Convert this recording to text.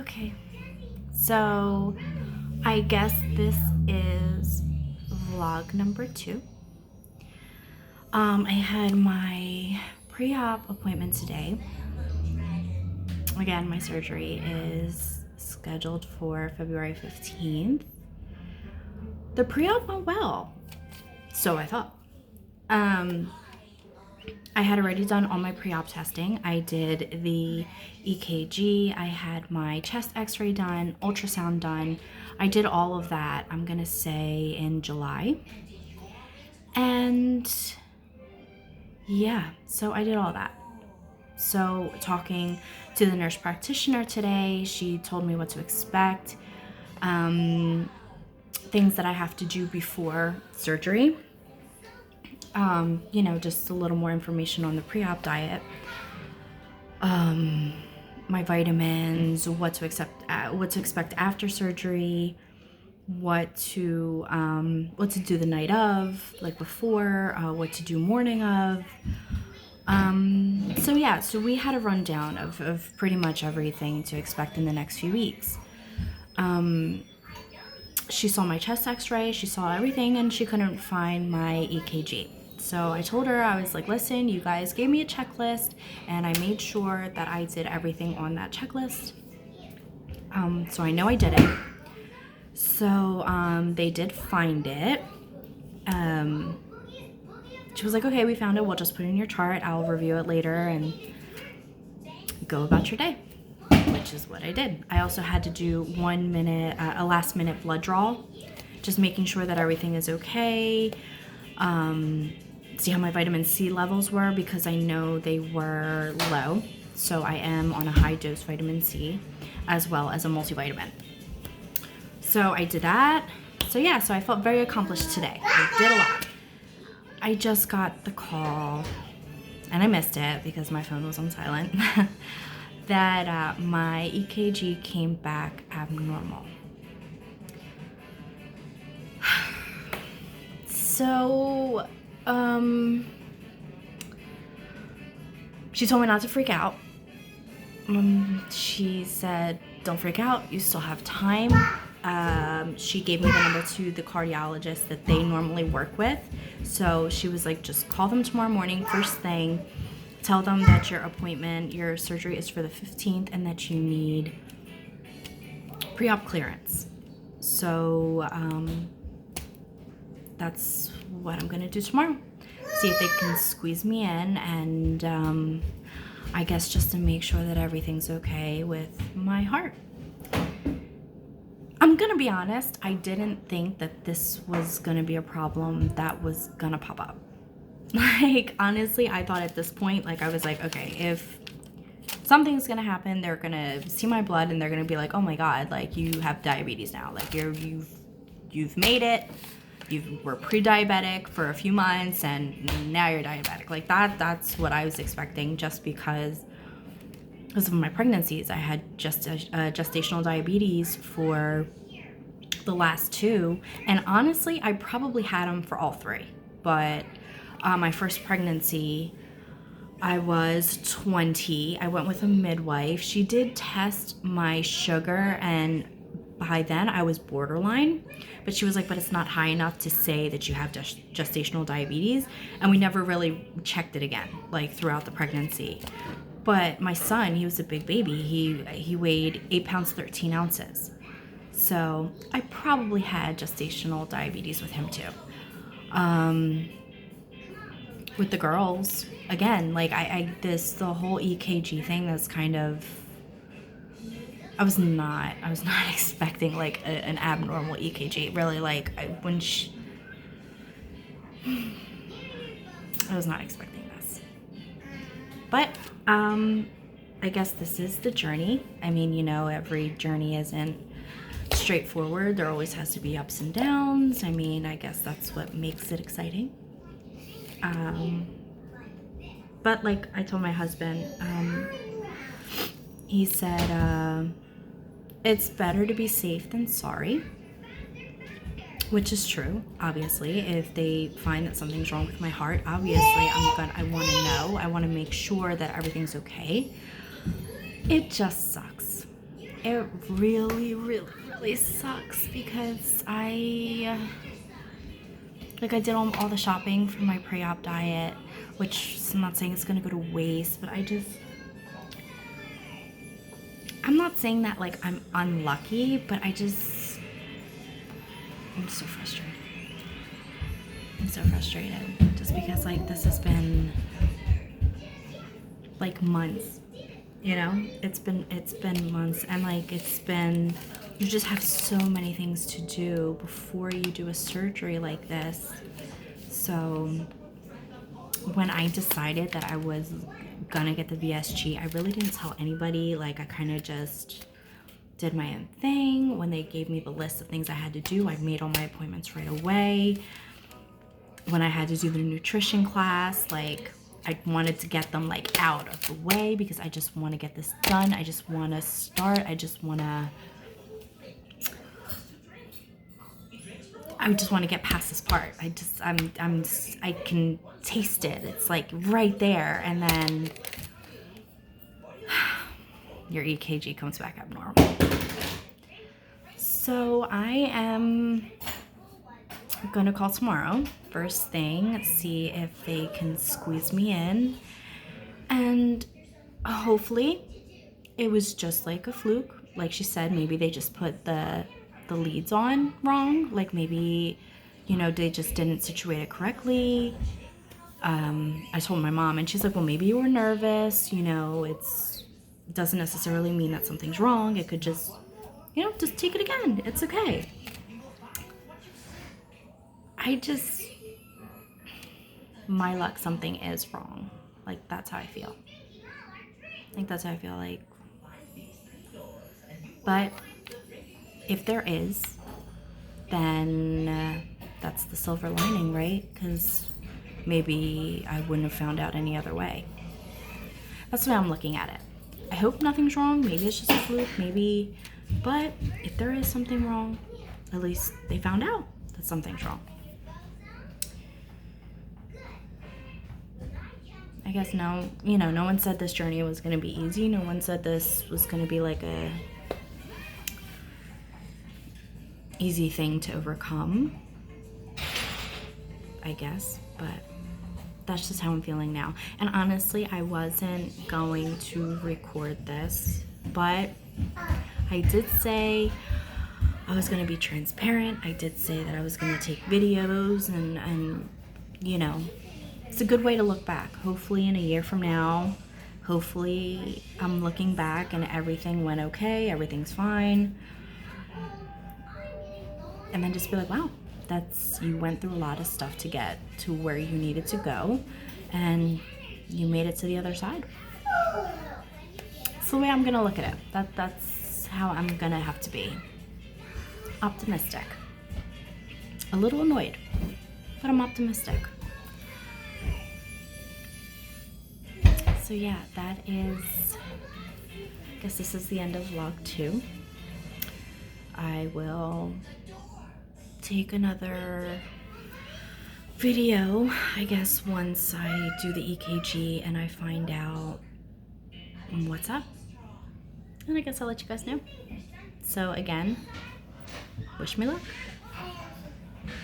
Okay, so I guess this is vlog number 2. I had my pre-op appointment today. Again, my surgery is scheduled for February 15th. The pre-op went well, so I thought. I had already done all my pre-op testing. I did the EKG, I had my chest x-ray done, ultrasound done. I did all of that, I'm gonna say in July. And yeah, so I did all that. So talking to the nurse practitioner today, she told me what to expect, things that I have to do before surgery. Just a little more information on the pre-op diet, my vitamins, what to expect after surgery, what to do the night of, like before, what to do morning of. So we had a rundown of pretty much everything to expect in the next few weeks. She saw my chest x-ray, she saw everything, and she couldn't find my EKG. So I told her, I was like, listen, you guys gave me a checklist, and I made sure that I did everything on that checklist. So I know I did it. So they did find it. She was like, okay, we found it. We'll just put it in your chart. I'll review it later and go about your day, which is what I did. I also had to do a last minute blood draw, just making sure that everything is okay. See how my vitamin C levels were, because I know they were low. So I am on a high dose vitamin C as well as a multivitamin. So I did that. So I felt very accomplished today. I did a lot. I just got the call, and I missed it because my phone was on silent, that my EKG came back abnormal. So, she told me not to freak out. She said, don't freak out, you still have time. She gave me the number to the cardiologist that they normally work with. So she was like, just call them tomorrow morning, first thing. Tell them that your surgery is for the 15th and that you need pre-op clearance. So that's what I'm gonna do tomorrow. See if they can squeeze me in, and I guess just to make sure that everything's okay with my heart. I'm gonna be honest, I didn't think that this was gonna be a problem that was gonna pop up. Like, honestly, I thought at this point, like, I was like, okay, if something's gonna happen, they're gonna see my blood and they're gonna be like, oh my god, like, you have diabetes now. Like, you've made it. You were pre-diabetic for a few months and now you're diabetic. Like, that's what I was expecting, just because of my pregnancies. I had gestational diabetes for the last 2, and honestly, I probably had them for all 3. But my first pregnancy, I was 20. I went with a midwife. She did test my sugar, and by then I was borderline, but she was like, but it's not high enough to say that you have gestational diabetes. And we never really checked it again, like, throughout the pregnancy. But my son, he was a big baby. He weighed 8 pounds 13 ounces. So I probably had gestational diabetes with him too. With the girls, again, like, the whole EKG thing, that's kind of, I was not expecting, like, an abnormal EKG. Really, like, I was not expecting this. But I guess this is the journey. I mean, every journey isn't straightforward. There always has to be ups and downs. I mean, I guess that's what makes it exciting. But like I told my husband, he said, it's better to be safe than sorry, which is true. Obviously, if they find that something's wrong with my heart, obviously I want to know. I want to make sure that everything's okay. It just sucks. it really, really, really sucks because I did all the shopping for my pre-op diet, which I'm not saying it's gonna go to waste, but I'm not saying that like I'm unlucky, but I'm so frustrated. I'm so frustrated just because like this has been like months, you know? It's been months, and like you just have so many things to do before you do a surgery like this. So when I decided that I was gonna get the VSG, I really didn't tell anybody. Like I kind of just did my own thing. When they gave me the list of things I had to do, I made all my appointments right away. When I had to do the nutrition class, like I wanted to get them like out of the way because I just want to get this done. I just want to start. I just want to get past this part. I can taste it. It's like right there, and then your EKG comes back abnormal. So I am gonna call tomorrow, first thing, see if they can squeeze me in, and hopefully it was just like a fluke. Like she said, maybe they just put the leads on wrong. Like maybe, they just didn't situate it correctly. I told my mom, and she's like, well, maybe you were nervous. It doesn't necessarily mean that something's wrong. It could just, just take it again. It's okay. My luck, something is wrong. Like, that's how I feel. I think that's how I feel like. But if there is, then that's the silver lining, right? Because maybe I wouldn't have found out any other way. That's the way I'm looking at it. I hope nothing's wrong. Maybe it's just a fluke, maybe. But if there is something wrong, at least they found out that something's wrong. I guess no one said this journey was going to be easy. No one said this was going to be like a easy thing to overcome, I guess, but that's just how I'm feeling now. And honestly, I wasn't going to record this, but I did say I was going to be transparent. I did say that I was going to take videos and it's a good way to look back. Hopefully in a year from now, hopefully I'm looking back and everything went okay, everything's fine. And then just be like, wow, you went through a lot of stuff to get to where you needed to go, and you made it to the other side. That's the way I'm gonna look at it. That's how I'm gonna have to be. Optimistic. A little annoyed, but I'm optimistic. So yeah, I guess this is the end of vlog 2. I will take another video, I guess, once I do the EKG and I find out what's up. And I guess I'll let you guys know. So again, wish me luck.